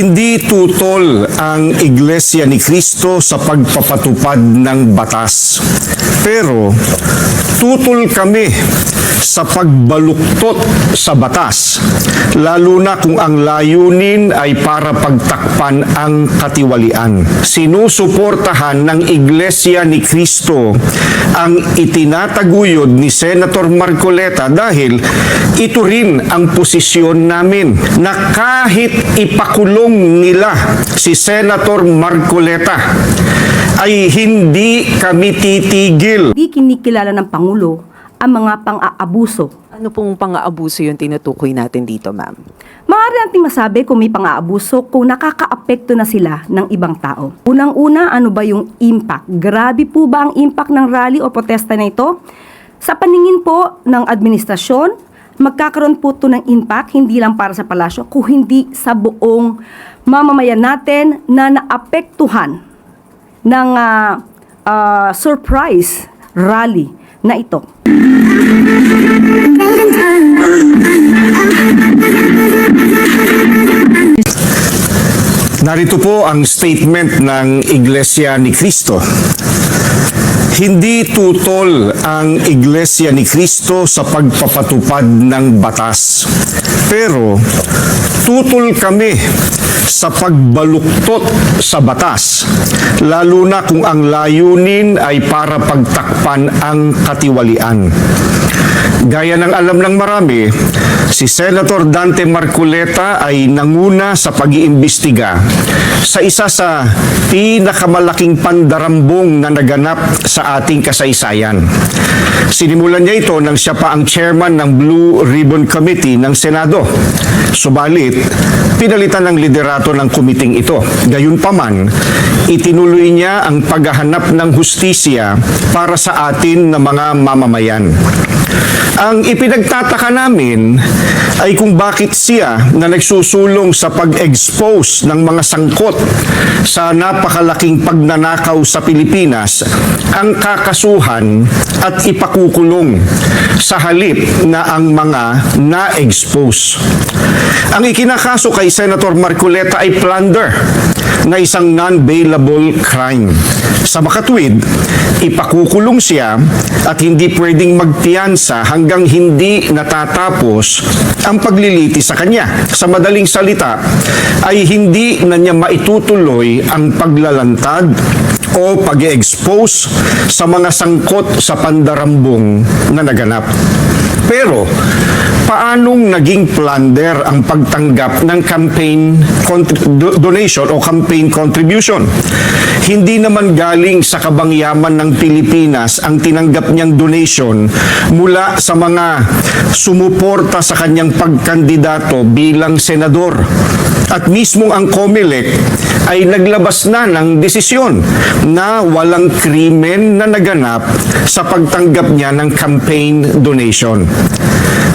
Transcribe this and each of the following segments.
Hindi tutol ang Iglesia ni Cristo sa pagpapatupad ng batas. Pero tutol kami sa pagbaluktot sa batas, lalo na kung ang layunin ay para pagtakpan ang katiwalian. Sinusuportahan ng Iglesia ni Cristo ang itinataguyod ni Senator Marcoleta dahil ito rin ang posisyon namin na kahit ipakulong nila si Senator Marcoleta ay hindi kami titigil. Hindi kinikilala ng Pangulo ang mga pang-aabuso. Ano pong pang-aabuso yung tinutukoy natin dito, ma'am? Maaari nating masabi kung may pang-aabuso kung nakakaapekto na sila ng ibang tao. Unang-una, ano ba yung impact? Grabe po ba ang impact ng rally o protesta na ito? Sa paningin po ng administrasyon, magkakaroon po ito ng impact hindi lang para sa palasyo, kung hindi sa buong mamamayan natin na naapektuhan ng surprise rally na ito. Narito po ang statement ng Iglesia ni Cristo. Hindi tutol ang Iglesia ni Cristo sa pagpapatupad ng batas. Pero tutol kami sa pagbaluktot sa batas, lalo na kung ang layunin ay para pagtakpan ang katiwalian. Gaya ng alam ng marami, si Senator Dante Marcoleta ay nanguna sa pag-iimbestiga sa isa sa pinakamalaking pandarambong na naganap sa ating kasaysayan. Sinimulan niya ito nang siya pa ang chairman ng Blue Ribbon Committee ng Senado. Subalit, pinalitan ng liderato ng kumiting ito. Gayunpaman, itinuloy niya ang paghahanap ng hustisya para sa atin na mga mamamayan. Ang ipinagtataka namin ay kung bakit siya na nagsusulong sa pag-expose ng mga sangkot sa napakalaking pagnanakaw sa Pilipinas ang kakasuhan at ipakukulong sa halip na ang mga na-expose. Ang ikinakaso kay Senator Marcoleta ay plunder na isang non-bailable crime. Sa makatwid, ipakukulong siya at hindi pwedeng magpiyansa hanggang hindi natatapos ang pagliliti sa kanya. Sa madaling salita, ay hindi na niya maitutuloy ang paglalantad o pag-expose sa mga sangkot sa pandarambong na naganap. Pero, paanong naging plunder ang pagtanggap ng campaign donation o campaign contribution? Hindi naman galing sa kabangyaman ng Pilipinas ang tinanggap niyang donation mula sa mga sumuporta sa kanyang pagkandidato bilang senador. At mismong ang COMELEC ay naglabas na ng desisyon na walang krimen na naganap sa pagtanggap niya ng campaign donation.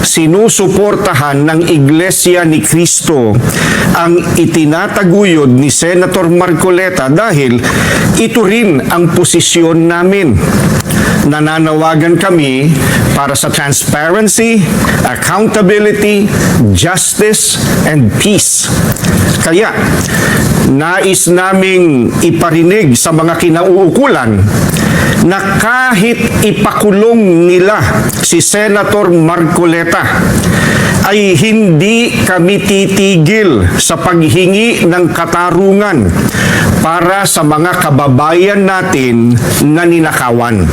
Sinusuportahan ng Iglesia ni Cristo ang itinataguyod ni Senator Marcoleta dahil ito rin ang posisyon namin. Nananawagan kami para sa transparency, accountability, justice, and peace. Kaya, nais naming iparinig sa mga kinauukulan na kahit ipakulong nila si Senator Marcoleta, ay hindi kami titigil sa paghingi ng katarungan para sa mga kababayan natin na ninakawan.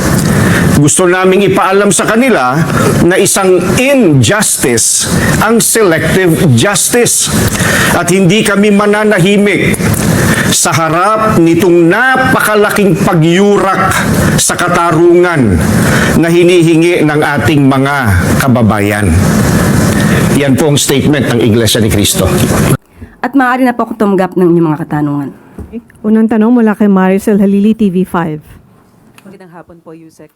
Gusto naming ipaalam sa kanila na isang injustice ang selective justice at hindi kami mananahimik sa harap nitong napakalaking pagyurak sa katarungan na hinihingi ng ating mga kababayan. Yan po ang statement ng Iglesia ni Cristo. At maaari na po akong tumanggap ng inyong mga katanungan. Unang tanong mula kay Maricel Halili, TV5. Magandang hapon po, Yusek.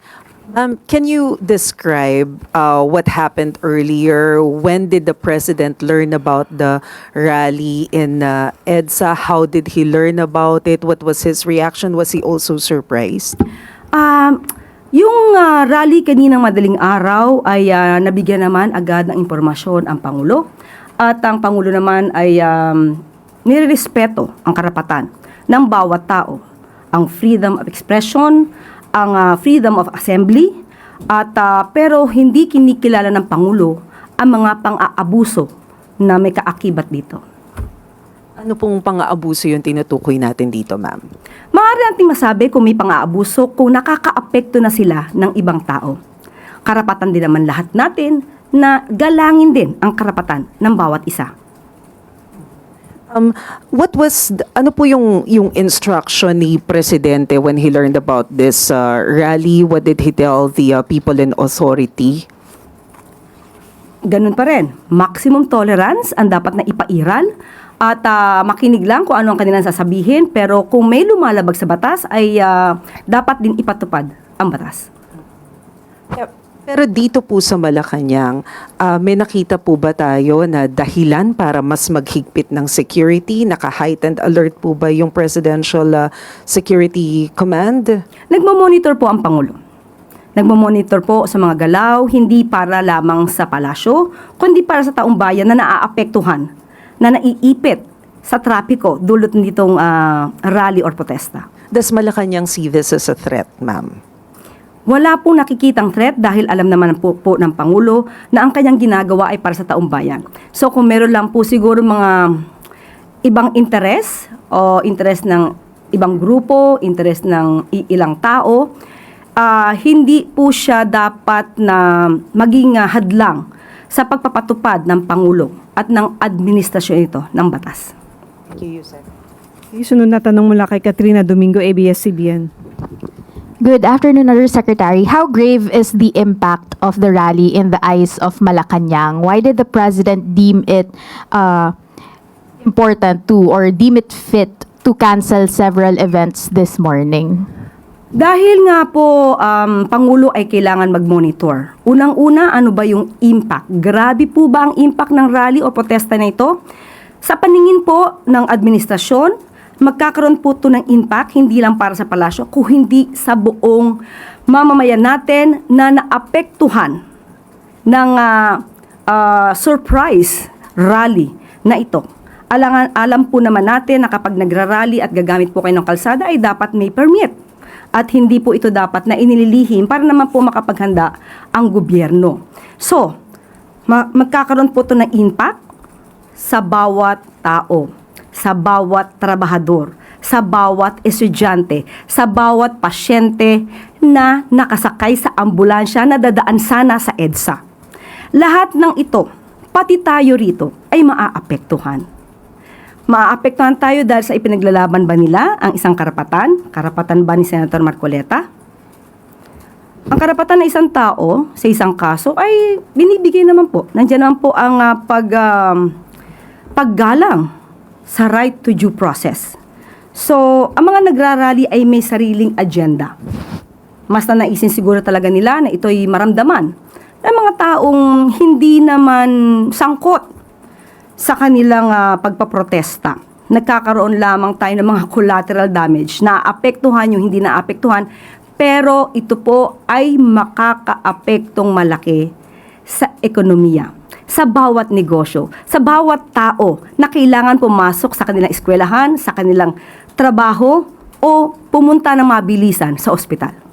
Can you describe what happened earlier? When did the President learn about the rally in EDSA? How did he learn about it? What was his reaction? Was he also surprised? Yung rally kaninang madaling araw ay nabigyan naman agad ng impormasyon ang Pangulo. At ang Pangulo naman ay nirerespeto ang karapatan ng bawat tao, ang freedom of expression, ang freedom of assembly, at pero hindi kinikilala ng Pangulo ang mga pang-aabuso na may kaakibat dito. Ano pong pang-aabuso yung tinutukoy natin dito, ma'am? Maaari nating masabi kung may pang-aabuso kung nakakaapekto na sila ng ibang tao. Karapatan din naman lahat natin na galangin din ang karapatan ng bawat isa. Ano po yung instruction ni Presidente when he learned about this rally? What did he tell the people in authority? Ganun pa rin, maximum tolerance ang dapat na ipairal at makinig lang kung ano ang kanilang sasabihin, pero kung may lumalabag sa batas ay dapat din ipatupad ang batas. Pero dito po sa Malacanang, may nakita po ba tayo na dahilan para mas maghigpit ng security? Naka-heightened alert po ba yung Presidential Security Command? Nagmamonitor po ang Pangulo. Nagmamonitor po sa mga galaw, hindi para lamang sa palasyo, kundi para sa taong bayan na naaapektuhan, na naiipit sa trapiko dulot nitong rally or protesta. Does Malacanang see this as a threat, ma'am? Wala pong nakikitang threat dahil alam naman po ng Pangulo na ang kanyang ginagawa ay para sa taong bayan. So kung meron lang po siguro mga ibang interes o interes ng ibang grupo, interes ng ilang tao, hindi po siya dapat na maging hadlang sa pagpapatupad ng Pangulo at ng administrasyon ito ng batas. Thank you, Yusek. Yung sunod na tanong mula kay Katrina Domingo, ABS-CBN. Good afternoon, Undersecretary. How grave is the impact of the rally in the eyes of Malacanang? Why did the President deem it important to or deem it fit to cancel several events this morning? Dahil nga po, Pangulo ay kailangan mag-monitor. Unang-una, ano ba yung impact? Grabe po ba ang impact ng rally o protesta na ito? Sa paningin po ng administrasyon, magkakaroon po ito ng impact, hindi lang para sa palasyo, kung hindi sa buong mamamayan natin na naapektuhan ng surprise rally na ito. Alam po naman natin na kapag nagrarally at gagamit po kayo ng kalsada ay dapat may permit. At hindi po ito dapat na inililihim para naman po makapaghanda ang gobyerno. So, magkakaroon po ito ng impact sa bawat tao, sa bawat trabahador, sa bawat estudyante, sa bawat pasyente na nakasakay sa ambulansya na dadaan sana sa EDSA. Lahat ng ito, pati tayo rito, ay maaapektuhan. Maaapektuhan tayo dahil sa ipinaglalaban ba nila ang isang karapatan? Karapatan ba ni Senator Marcoleta? Ang karapatan ng isang tao sa isang kaso ay binibigay naman po. Nandiyan naman po ang paggalang sa right to due process. So, ang mga nagrarally ay may sariling agenda. Mas na naisin siguro talaga nila na ito'y maramdaman ng mga taong hindi naman sangkot sa kanilang pagpaprotesta. Nagkakaroon lamang tayo ng mga collateral damage, naapektuhan yung hindi naapektuhan, pero ito po ay makakaapektong malaki sa ekonomiya, sa bawat negosyo, sa bawat tao na kailangan pumasok sa kanilang eskwelahan, sa kanilang trabaho, o pumunta ng mabilisan sa ospital.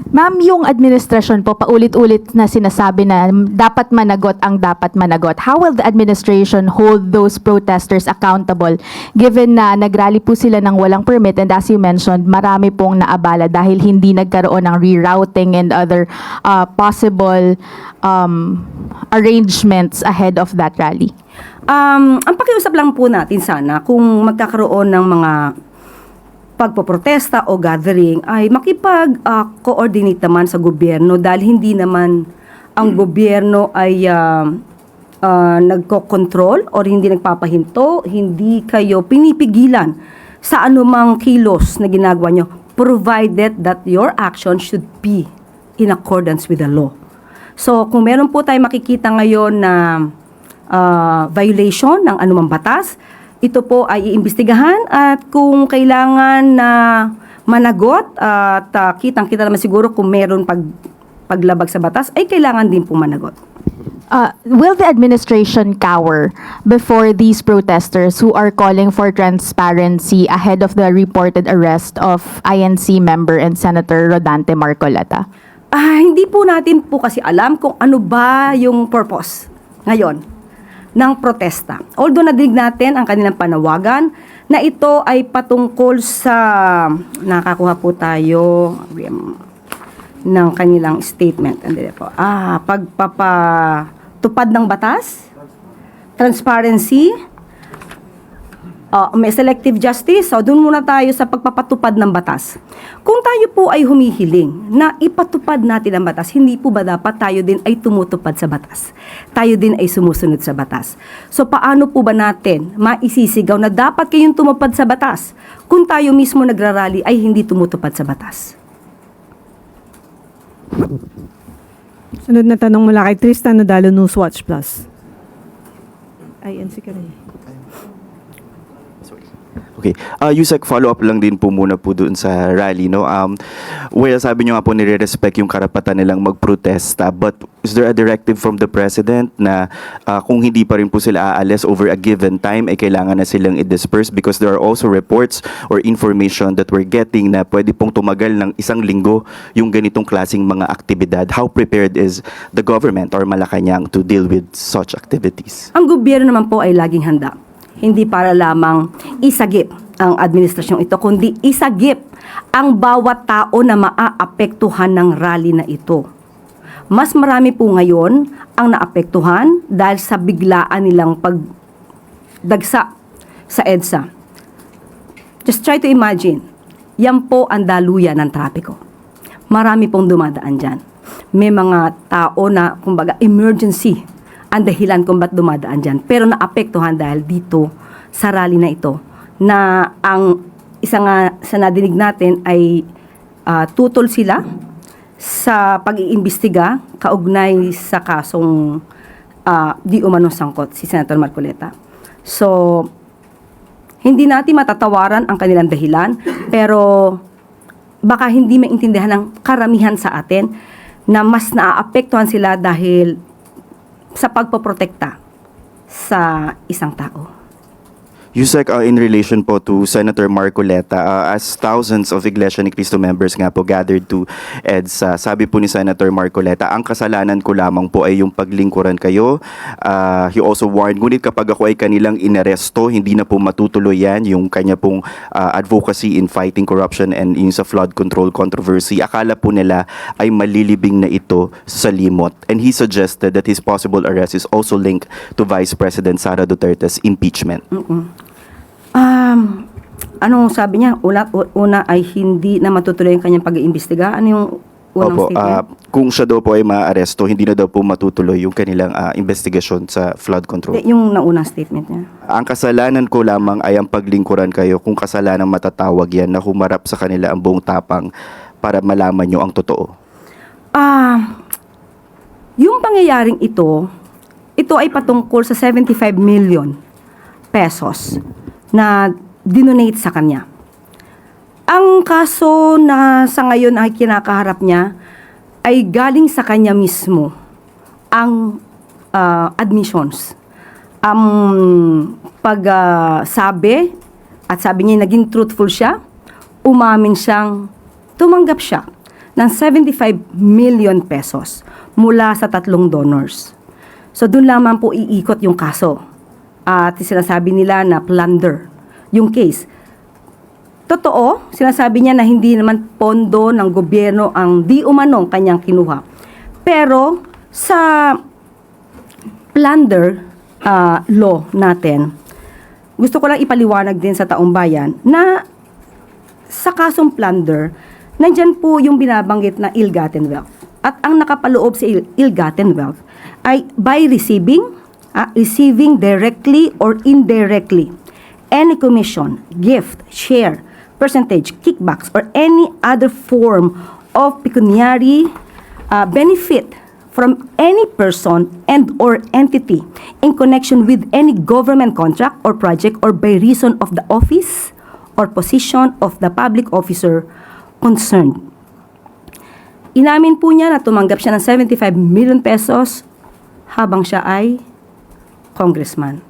Ma'am, yung administrasyon po paulit-ulit na sinasabi na dapat managot ang dapat managot. How will the administration hold those protesters accountable given na nagrally po sila ng walang permit and as you mentioned, marami pong naabala dahil hindi nagkaroon ng rerouting and other possible arrangements ahead of that rally? Ang pakiusap lang po natin sana kung magkakaroon ng mga pagpoprotesta o gathering ay makipag-coordinate naman sa gobyerno dahil hindi naman ang gobyerno ay nagko-control o hindi nagpapahinto, hindi kayo pinipigilan sa anumang kilos na ginagawa nyo, provided that your action should be in accordance with the law. So kung meron po tayo makikita ngayon na violation ng anumang batas, ito po ay iimbestigahan at kung kailangan na managot at kitang-kita naman siguro kung meron paglabag sa batas, ay kailangan din po managot. Will the administration cower before these protesters who are calling for transparency ahead of the reported arrest of INC member and Senator Rodante Marcoleta? Hindi po natin po kasi alam kung ano ba yung purpose ngayon ng protesta. Although nadinig natin ang kanilang panawagan na ito ay patungkol sa, nakakuha po tayo ng kanilang statement. Andito po. Pagpapatupad ng batas, transparency, may selective justice. So, doon muna tayo sa pagpapatupad ng batas. Kung tayo po ay humihiling na ipatupad natin ang batas, hindi po ba dapat tayo din ay tumutupad sa batas? Tayo din ay sumusunod sa batas. So, paano po ba natin maisisigaw na dapat kayong tumupad sa batas kung tayo mismo nagrarally ay hindi tumutupad sa batas? Sunod na tanong mula kay Tristan Nadalo, Newswatch Plus. INC ka rin. Okay. Yusek, follow-up lang din po muna po doon sa rally, no? Well, sabi nyo nga po nire-respect yung karapatan nilang magprotesta, but is there a directive from the President na kung hindi pa rin po sila aalis over a given time, ay kailangan na silang i-disperse? Because there are also reports or information that we're getting na pwede pong tumagal ng 1 linggo yung ganitong klaseng mga aktibidad. How prepared is the government or Malacanang to deal with such activities? Ang gobyerno naman po ay laging handa. Hindi para lamang isagip ang administrasyong ito, kundi isagip ang bawat tao na maaapektuhan ng rally na ito. Mas marami po ngayon ang naapektuhan dahil sa biglaan nilang pagdagsa sa EDSA. Just try to imagine, yan po ang daluyan ng trapiko. Marami pong dumadaan dyan. May mga tao na, kumbaga, emergency ang dahilan kung ba't dumadaan dyan. Pero naapektuhan dahil dito sa rally na ito na ang isa nga sa nadinig natin ay tutol sila sa pag-iimbestiga kaugnay sa kasong di umanong sangkot si Senator Marcoleta. So, hindi natin matatawaran ang kanilang dahilan, pero baka hindi maintindihan ng karamihan sa atin na mas naaapektuhan sila dahil sa pagpoprotekta sa isang tao. Yusek, in relation po to Senator Marcoleta, as thousands of Iglesia ni Cristo members nga po gathered to EDSA, sabi po ni Senator Marcoleta, ang kasalanan ko lamang po ay yung paglingkuran kayo. He also warned, ngunit kapag ako ay kanilang inaresto, hindi na po matutuloy yan yung kanya pong advocacy in fighting corruption and yung sa flood control controversy. Akala po nila ay malilibing na ito sa limot. And he suggested that his possible arrest is also linked to Vice President Sara Duterte's impeachment. Anong sabi niya? Una ay hindi na matutuloy ang kanyang pag-iimbestiga. Ano yung unang statement? Kung siya daw po ay maaresto, hindi na daw po matutuloy yung kanilang investigasyon sa flood control. Yung naunang statement niya. Ang kasalanan ko lamang ay ang paglingkuran kayo, kung kasalanan matatawag yan na humarap sa kanila ang buong tapang para malaman nyo ang totoo. Yung pangyayaring ito ay patungkol sa 75 million pesos na dinonate sa kanya. Ang kaso na sa ngayon ay kinakaharap niya ay galing sa kanya mismo ang admissions. Ang pagsabi at sabi niya naging truthful siya, umamin siyang tumanggap siya ng 75 million pesos mula sa 3 donors. So doon lamang po iikot yung kaso. At sinasabi nila na plunder yung case. Totoo, sinasabi niya na hindi naman pondo ng gobyerno ang di umanong kanyang kinuha. Pero sa plunder law natin, gusto ko lang ipaliwanag din sa taong bayan na sa kasong plunder, nandyan po yung binabanggit na ill-gotten wealth. At ang nakapaloob sa ill-gotten wealth ay by receiving directly or indirectly any commission, gift, share, percentage, kickbacks, or any other form of pecuniary benefit from any person and or entity in connection with any government contract or project or by reason of the office or position of the public officer concerned. Inamin po niya na tumanggap siya ng 75 million pesos habang siya ay congressman.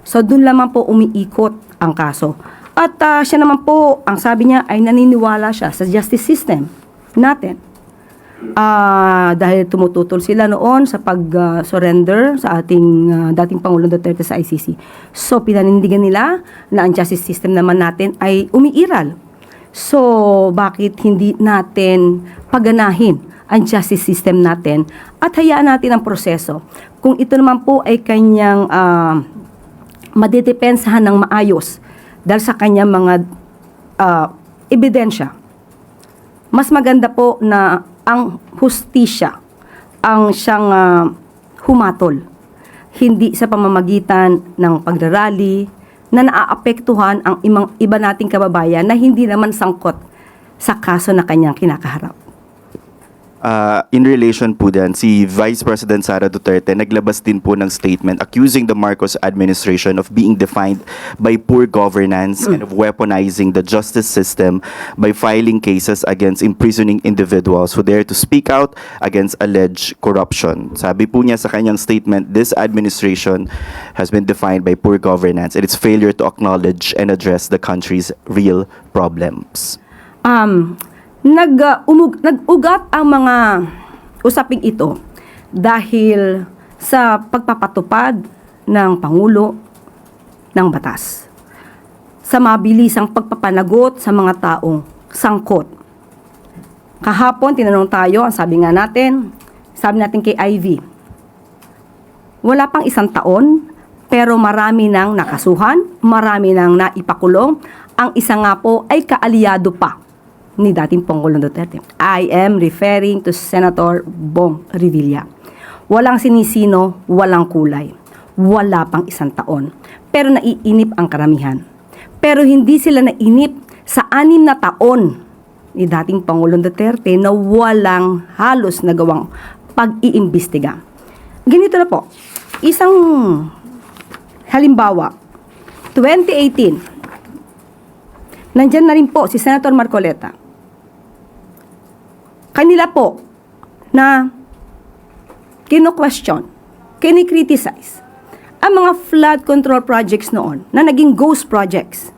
So doon lamang po umiikot ang kaso. At siya naman po, ang sabi niya ay naniniwala siya sa justice system natin. Dahil tumututol sila noon sa pag-surrender sa ating dating Pangulong Duterte sa ICC. So pinanindigan nila na ang justice system naman natin ay umiiral. So bakit hindi natin paganahin ang justice system natin at hayaan natin ang proseso? Kung ito naman po ay kanyang madedepensahan ng maayos dahil sa kanyang mga ebidensya, mas maganda po na ang hustisya ang siyang humatol, hindi sa pamamagitan ng pagrarally na naaapektuhan ang iba nating kababayan na hindi naman sangkot sa kaso na kanyang kinakaharap. In relation po din, si Vice President Sara Duterte naglabas din po ng statement accusing the Marcos administration of being defined by poor governance and of weaponizing the justice system by filing cases against imprisoning individuals who dare to speak out against alleged corruption. Sabi po niya sa kanyang statement, this administration has been defined by poor governance and its failure to acknowledge and address the country's real problems. Nag-ugat ang mga usaping ito dahil sa pagpapatupad ng Pangulo ng batas, sa mabilisang pagpapanagot sa mga taong sangkot. Kahapon, tinanong tayo, ang sabi natin kay Ivy, wala pang 1 taon, pero marami nang nakasuhan, marami nang naipakulong, ang isa nga po ay kaalyado pa ni dating Pangulong Duterte. I am referring to Senator Bong Revilla. Walang sinisino, walang kulay. Wala pang 1 taon. Pero naiinip ang karamihan. Pero hindi sila nainip sa 6 na taon ni dating Pangulong Duterte na walang halos nagawang pag-iimbestiga. Ganito na po. Isang halimbawa, 2018, nandyan na rin po si Senator Marcoleta. Kanila po na kino-question, kini-criticize ang mga flood control projects noon na naging ghost projects.